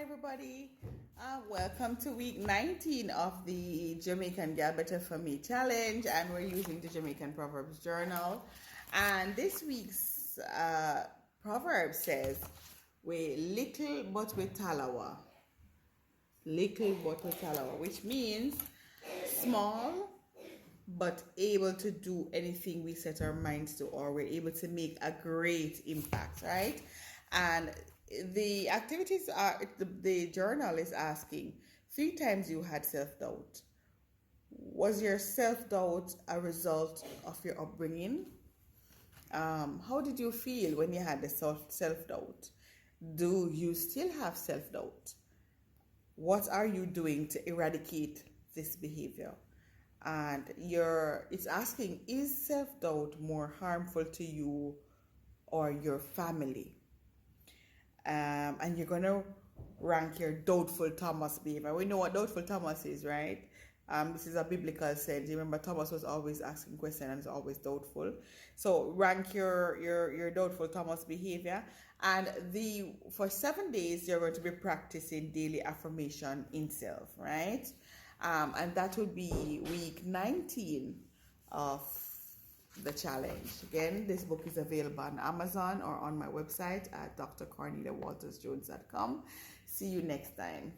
everybody. Welcome to week 19 of the Jamaican Gal Better For Me challenge, and we're using the Jamaican Proverbs journal. And this week's proverb says, "We likkle but we tallawah." Likkle but we tallawah, which means small but able to do anything we set our minds to, or we're able to make a great impact, right? And the activities are, the journal is asking, 3 times you had self-doubt. Was your self-doubt a result of your upbringing? How did you feel when you had the self-doubt? Do you still have self-doubt? What are you doing to eradicate this behavior? And it's asking, is self-doubt more harmful to you or your family? And you're going to rank your doubtful Thomas behavior. We know what doubtful Thomas is, right? This is a biblical sense. You remember, Thomas was always asking questions and is always doubtful. So rank your doubtful Thomas behavior. And for 7 days, you're going to be practicing daily affirmation in self, right? And that will be week 19 of the challenge. Again, this book is available on Amazon or on my website at drcorneliawaltersjones.com. See you next time.